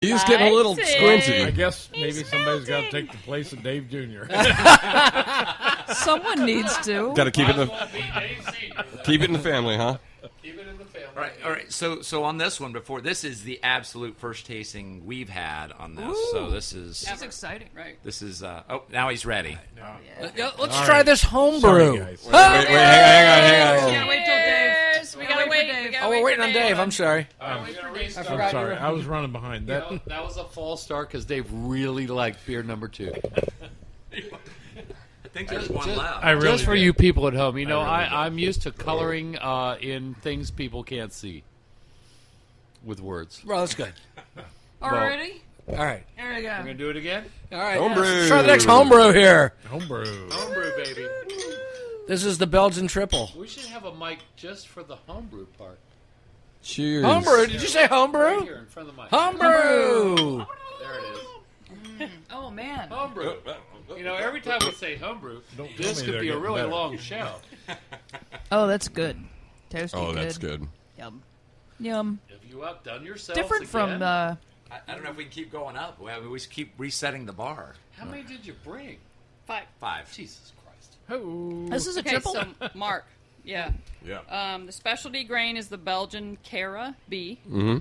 He's getting a little squinty. I guess maybe somebody's got to take the place of Dave Jr. Someone needs to. Got to keep it in the family, huh? Keep it in the family. All right. So on this one, this is the absolute first tasting we've had on this. Ooh. So this is exciting, right? This is now he's ready. Let's try this homebrew. Sorry, guys. Wait, hang on. Yeah, wait till Dave. We gotta wait. Oh, we're waiting on Dave. I'm sorry. I'm sorry. I was running behind. That was a false start because Dave really liked beer number 2. I think there's one left. I really Just for did. you people at home, you know, I really did. I'm used to coloring in things people can't see with words. Well, that's good. Already? All right. There we go. We're gonna do it again. All right. Homebrew. Let's try the next homebrew here. Homebrew. Homebrew, baby. This is the Belgian triple. We should have a mic just for the homebrew part. Cheers. Homebrew. Did you say Right homebrew? here in front of the mic. Homebrew. There it is. Oh, man. Homebrew. You know, every time we say homebrew, Don't tell this me could they're be a getting really better. long show. Oh, that's good. Toasty Oh, that's good. Yum. Yum. Have you outdone yourselves Different again? from I don't know if we can keep going up. We just keep resetting the bar. How many did you bring? 5. Jesus Christ. This is a triple? So Mark, yeah. Yeah. The specialty grain is the Belgian Cara B. Mm-hmm.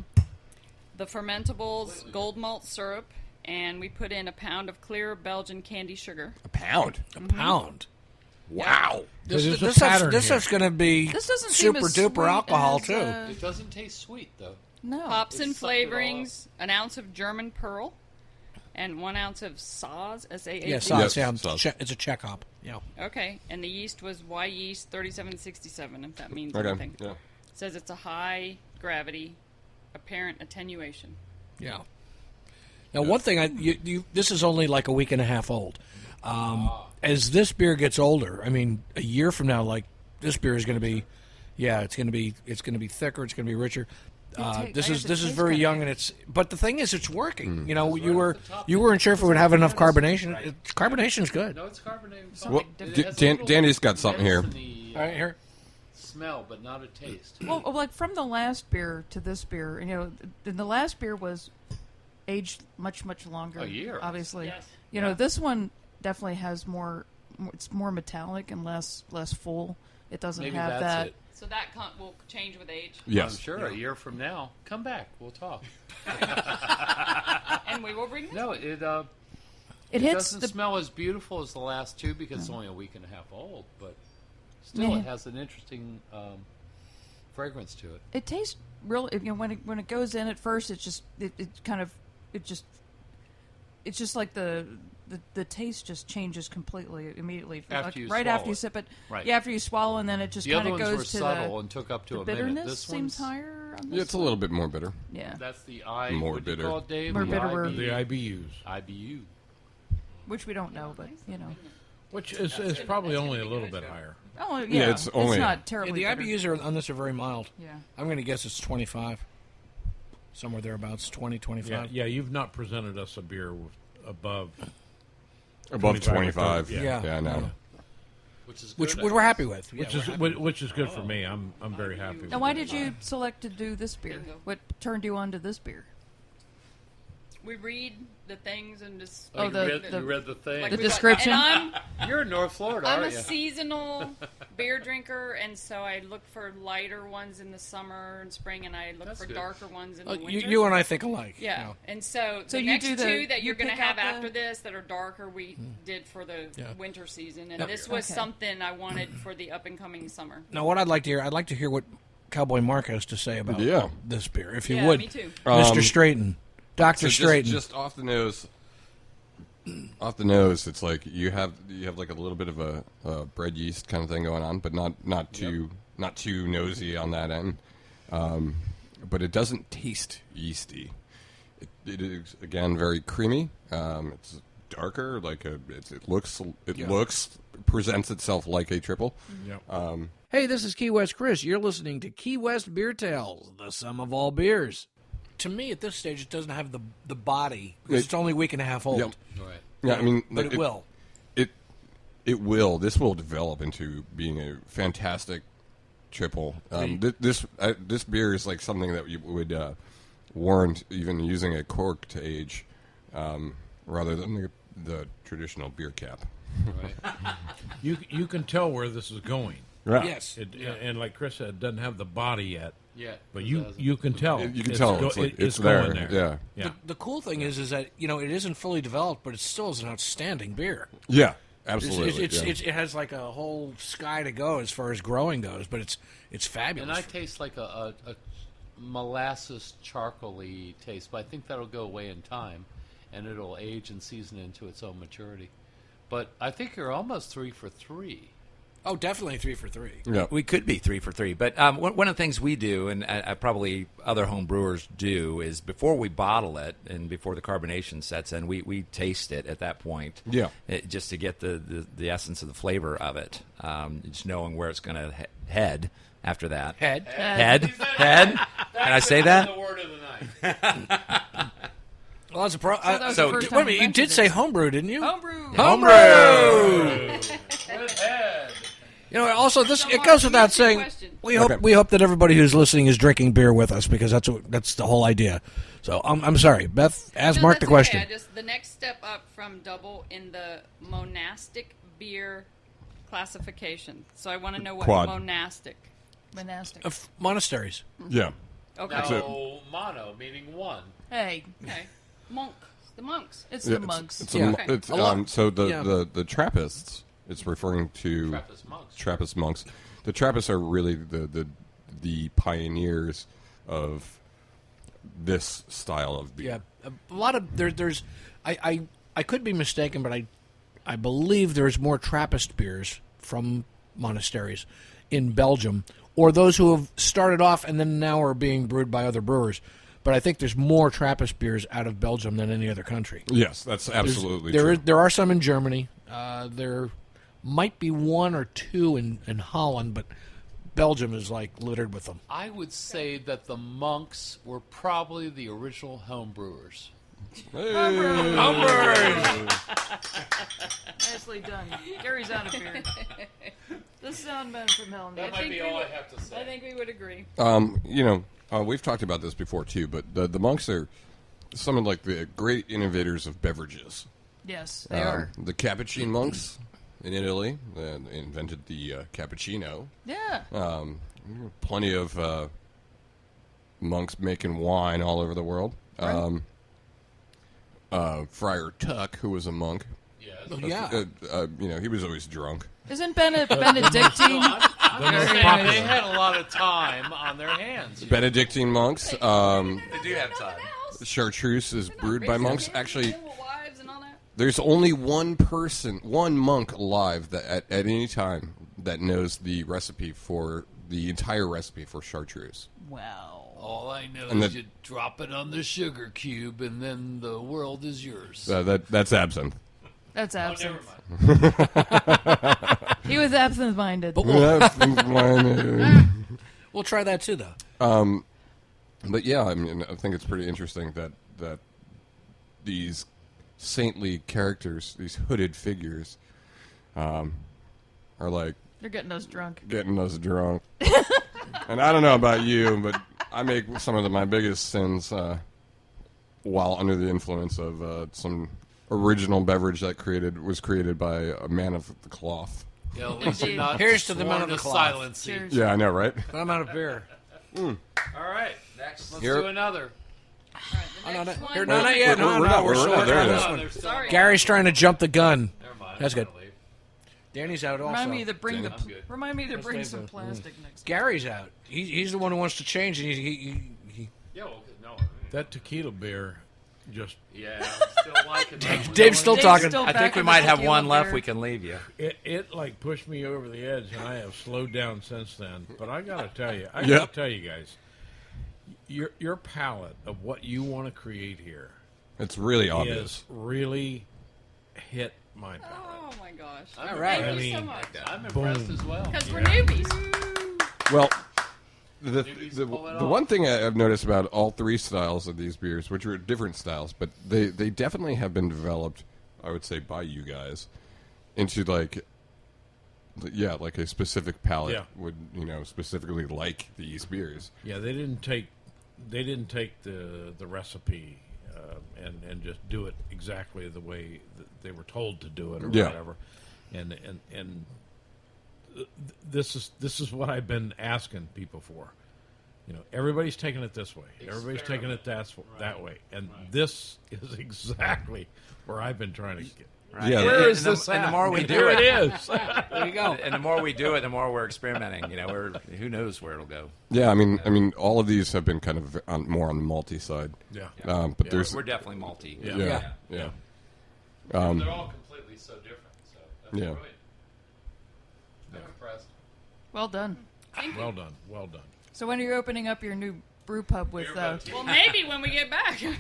The fermentables, gold malt syrup, and we put in a pound of clear Belgian candy sugar. A pound. A pound. Wow. This There's a this pattern is here. going to be This doesn't seem super as duper sweet alcohol as, too. It doesn't taste sweet, though. No. Hops and It's sucking it all flavorings, an ounce of German Pearl, and 1 ounce of Saaz, S-A-A-Z. Yeah, sauce. Yes, Yeah, sauce. it's a Czech hop. Yeah. Okay, and the yeast was Y yeast 3767, if that means Okay. anything. Yeah. It says it's a high gravity, apparent attenuation. Yeah. Now, one thing, this is only like a week and a half old. As this beer gets older, I mean, a year from now, like this beer is going to be, it's going to be thicker, it's going to be richer. This is very young, and but the thing is, it's working. You know, you weren't sure if it would have enough carbonation. Carbonation's good. No, it's carbonated. Well, It has a little Danny's got something here. medicine-y, All right, here. smell, but not a taste. Well, like from the last beer to this beer, the last beer was aged much, much longer. A year. Obviously. Yes. This one definitely has more, it's more metallic and less full. It doesn't Maybe have that's that. it. So that will change with age, Yes. I'm sure a year from now, come back. We'll talk. and we will bring this. No, it It hits doesn't the smell as beautiful as the last two because it's only a week and a half old, but still Yeah. it has an interesting fragrance to it. It tastes real. When it goes in at first, it's just it's just like the taste just changes completely immediately. After you right swallow after you it. sip it. Right. Yeah, after you swallow, and then it just The kind other of ones goes were to subtle and took up to the a minute. bitterness This seems one's, higher. On Yeah, this it's a little bit more bitter. Yeah, That's the I. More what do you bitter. call it, Dave? More The bitter. IBU. The IBUs, IBU. which we don't know, but which is probably only a little bit higher. Oh yeah, Yeah, it's only- not Yeah, terribly. the bitter. IBUs on this are very mild. Yeah. I'm going to guess it's 25. Somewhere thereabouts, 20, 25. Yeah, you've not presented us a beer with above 25. Yeah. Yeah, I know. Which is Which good. we're happy with. Yeah, which we're is happy. which is good for me. I'm very happy. Now, with why it. did you select to do this beer? What turned you on to this beer? We read the things and just. Oh, Oh, you read the thing. like The we got- description? And You're in North Florida, I'm a aren't you? seasonal beer drinker, and so I look for lighter ones in the summer and spring, and I look That's for good. darker ones in Oh, the winter. you and I think alike. Yeah, you know. and so So the you next do the- two that you you're going to pick out have the- after this that are darker, we did for the Yeah. winter season, and Yep. this was Okay. something I wanted for the up and coming summer. Now, what I'd like to hear what Cowboy Mark has to say about Yeah. this beer, if you Yeah, would. me too. Mr. Straighton. Dr. So Straighton. just off the nose. Off the nose, it's like you have like a little bit of a bread yeast kind of thing going on, but not too nosy on that end. But it doesn't taste yeasty. It is again very creamy. It's darker, like presents itself like a triple. Yep. Hey, this is Key West Chris. You're listening to Key West Beer Tales, the sum of all beers. To me, at this stage, it doesn't have the body, because it's only a week and a half old. Yep. Right. Yeah, I mean, But it will. It will. This will develop into being a fantastic triple. This beer is like something that you would warrant even using a cork to age rather than the traditional beer cap. Right. You can tell where this is going. Right. Yes. And like Chris said, it doesn't have the body yet. Yeah. But it you doesn't. can tell. You can tell it's it's there. going there. Yeah. The cool thing is that it isn't fully developed, but it still is an outstanding beer. Yeah. Absolutely. It has like a whole sky to go as far as growing goes, but it's fabulous. And I taste like a molasses charcoaly taste, but I think that'll go away in time, and it'll age and season into its own maturity. But I think you're almost 3 for 3. Oh, definitely 3 for 3. Yeah. We could be 3 for 3, but one of the things we do, and probably other home brewers do, is before we bottle it and before the carbonation sets in, we taste it at that point. Yeah. Just to get the essence of the flavor of it, just knowing where it's going to head after that. Head. Head. Can I say that? The word of the night. Well, that's a That was So- the first wait a time minute, you mentioned did say it. homebrew, didn't you? Homebrew. Good head. Also this So, it Mark, goes you without asked your saying. question. We hope that everybody who's listening is drinking beer with us because that's the whole idea. So I'm sorry, Beth. Ask No, Mark the that's question. Okay. The next step up from double in the monastic beer classification. So I want to know what Quad. monastic. Monastic. Of monasteries. Yeah. Okay. No, mono, meaning one. Hey, Okay. Monk. The monks. it's Yeah, the monks. It's Yeah. it's, A lot. so Yeah. the Trappists. It's referring to Trappist monks. Trappist monks. The Trappists are really the pioneers of this style of beer. Yeah, a lot of there's I could be mistaken, but I believe there's more Trappist beers from monasteries in Belgium, or those who have started off and then now are being brewed by other brewers. But I think there's more Trappist beers out of Belgium than any other country. Yes, that's absolutely There true. there are some in Germany. There might be 1 or 2 in Holland, but Belgium is like littered with them. I would say that the monks were probably the original home brewers. Nicely done. Gary's out of here. The sound man from hell. That might be all I have to I say. think we would agree. We've talked about this before too, but the monks are some of like the great innovators of beverages. Yes, they are. The Capuchin monks in Italy invented the cappuccino. Yeah. Plenty of monks making wine all over the world. Right. Friar Tuck, who was a monk, Yes. Yeah. he was always drunk. Isn't Benedictine? I'm saying they had a lot of time on their hands. Benedictine monks. They do have time. Chartreuse is brewed by monks. Actually, Wives and all that. there's only one monk alive that at any time that knows the entire recipe for chartreuse. Wow. All I know And is you drop it on the sugar cube, and then the world is yours. That's absinthe. That's Oh, absinthe. never mind. He was absent-minded. But we'll try that too, though. But yeah, I mean, I think it's pretty interesting that these saintly characters, these hooded figures, are like They're getting us drunk. getting us drunk. And I don't know about you, but I make some of my biggest sins while under the influence of some original beverage that was created by a man of the cloth. Yeah, at least you're not Here's to the man sworn of the to cloth. silence. Cheers. Yeah, I know, right? But I'm out of beer. All right, next. Let's Here- do another. Oh, no, Next no, one. here, not yet. We're No, not- we're we're short not there on yet. this Oh, one. there's still Sorry. one. Gary's trying to jump the gun. Never mind. That's I'm good. gonna leave. Danny's out also. Remind me to bring Damn, I'm good. Remind me to bring Let's some leave it. plastic next time. Gary's out. He's the one who wants to change, and he Yeah, well, no. That tequila beer just Yeah, I'm still liking that one. Dave's still Dave's talking. still I back think we on might the have tequila one left. beer. We can leave you. it like pushed me over the edge, and I have slowed down since then. But I gotta tell you, Yep. guys, your palette of what you want to create here It's really obvious. is really hit my palette. Oh my gosh. All right. Thank I you so mean- much. I'm impressed Boom. as well. Because we're newbies. Well, the Newbies pull it the off. one thing I've noticed about all three styles of these beers, which are different styles, but they definitely have been developed, I would say, by you guys, into like a specific palate Yeah. would specifically like these beers. Yeah, they didn't take they didn't take the recipe and just do it exactly the way that they were told to do it or Yeah. whatever. And this is what I've been asking people for. Everybody's taking it this way. Everybody's taking it that way. And this is exactly where I've been trying to get. Right. Yeah. Where And is the- this and the at? more we do Here it, it is. There you go. and the more we do it, the more we're experimenting. Who knows where it'll go. Yeah, I mean, all of these have been kind of more on the malty side. Yeah. But there's We're definitely multi. yeah. Yeah. They're all completely so different. So that's Yeah. brilliant. I'm impressed. Well done. Well done. Well done. So when are you opening up your new brew pub with? Well, maybe when we get back. You're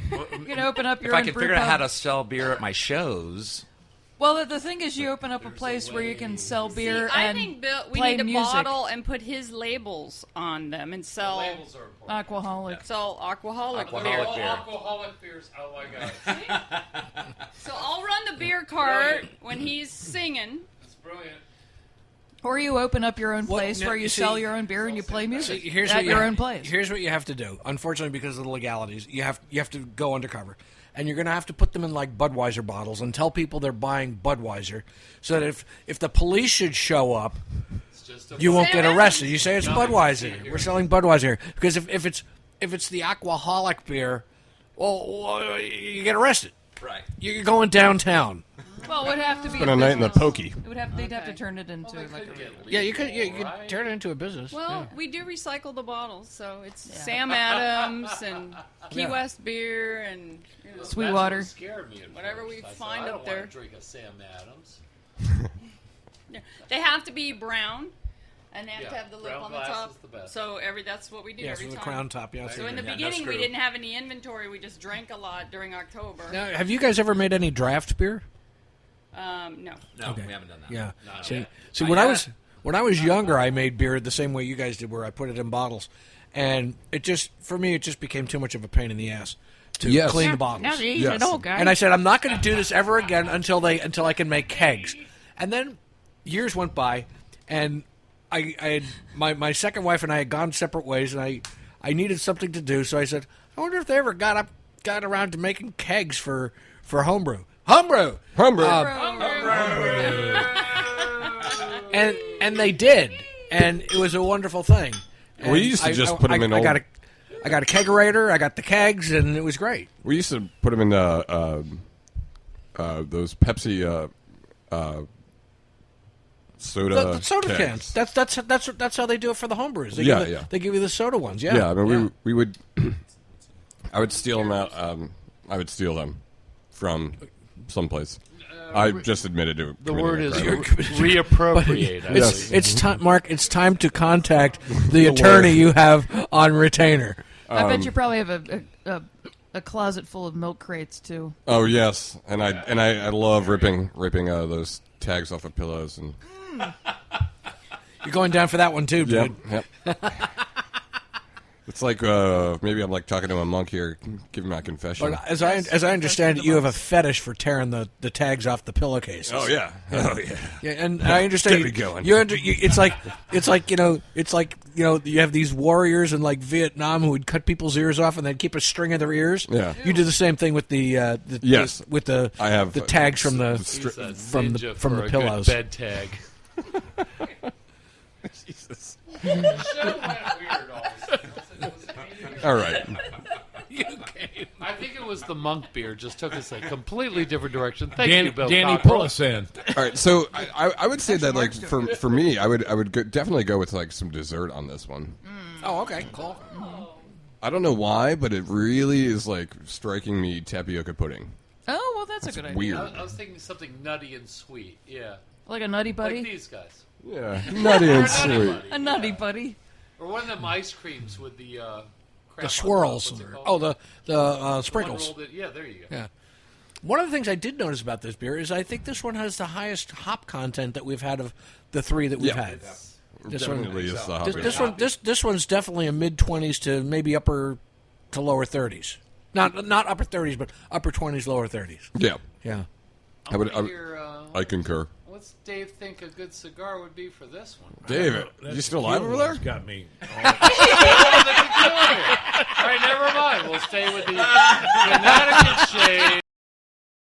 gonna open up your If I own can brew figure out pub? how to sell beer at my shows. Well, the thing is, you open up a place where you can sell beer I and think Bill, we play need to music. bottle and put his labels on them and sell Labels are important. Aquaholic. alcoholic Alcoholic beer. beer. Alcoholic beers. Oh my god. So I'll run the beer cart when he's singing. That's brilliant. Or you open up your own Well, place no, where you see- sell your own beer and you play music Here's at what your own place. Here's what you have to do. Unfortunately, because of the legalities, you have to go undercover, and you're going to have to put them in like Budweiser bottles and tell people they're buying Budweiser, so that if the police should show up, It's just a you won't get Sam arrested. Adams. You say it's Budweiser. We're selling Budweiser here. Because if it's the alcoholic beer, well, you get arrested. Right. You're going downtown. Well, it would have to be been a night in the business. pokey. It would have. They'd have to turn it into like a. Yeah, you could turn it into a business. Well, we do recycle the bottles, so it's Sam Adams and Key Yeah. West beer and Sweetwater. That's what scared me at Whatever first. we I said, find I up don't there. want to drink a Sam Adams. they have to be brown, and they have to Yeah, have the lip brown on the glass top. is the best. So that's what we do yeah, every so the time. crown top. Yeah. So in the Yeah, no beginning, we screw. didn't have any inventory. We just drank a lot during October. Now, have you guys ever made any draft beer? No. No, we haven't done that. Yeah. Not See, yet. see, Not when yet. I was younger, I made beer the same way you guys did, where I put it in bottles, and it just became too much of a pain in the ass to Yes. clean the bottles. Now you're Yes. an old guy. And I said, I'm not going to do this ever again until I can make kegs. And then years went by, and I had, my second wife and I had gone separate ways, and I needed something to do, so I said, I wonder if they ever got around to making kegs for homebrew. Homebrew. And they did, and it was a wonderful thing. And We used to just put 'em in I old- got a kegerator. I got the kegs, and it was great. We used to put them in those Pepsi soda. The soda kegs. cans. That's how they do it for the homebrews. They Yeah, give yeah. They give you the soda ones. Yeah. Yeah, I mean, we would. I would steal them out. I would steal them from someplace. I just admitted to The committing word a is crime. reappropriate. I It's see. it's time, Mark. It's time to contact the attorney you have on retainer. I bet you probably have a closet full of milk crates too. Oh yes, and I love ripping those tags off of pillows and You're going down for that one too, dude. yep. It's like maybe I'm like talking to a monk here, giving my confession. But as I understand it, you have a fetish for tearing the tags off the pillowcases. Oh yeah, oh yeah. Yeah, and I understand. Get me going. It's like you have these warriors in like Vietnam who would cut people's ears off and they'd keep a string of their ears. Yeah. You do the same thing with the Yes. with the I have the tags from the He's a from ninja from for the a pillows. Good bed tag. Jesus. The show went weird. All right. I think it was the monk beer. Just took us a completely different direction. Thank you, Bill Danny, Cockrell. pull us in. All right. So I would say that like for me, I would definitely go with like some dessert on this one. Oh, okay, cool. I don't know why, but it really is like striking me tapioca pudding. Oh well, that's a good idea. Weird. I was thinking something nutty and sweet. Yeah, Like a nutty like buddy. these guys, Yeah, nutty and sweet. A nutty buddy. or one of them ice creams with the crap The on swirls. top. What's it called? Oh, the One sprinkles. rolled it- Yeah, there you go. Yeah. One of the things I did notice about this beer is I think this one has the highest hop content that we've had of the three that we've Yeah. had. This one, Definitely is the this hoppiest. this one's definitely a mid 20s to maybe upper to lower 30s. Not upper 30s, but upper 20s, lower 30s. Yeah, Yeah. I would. Your, I concur. I What's Dave think a good cigar would be for this one? David, That you still live over there? tequila one's got me. All right, never mind. We'll stay with the Connecticut shade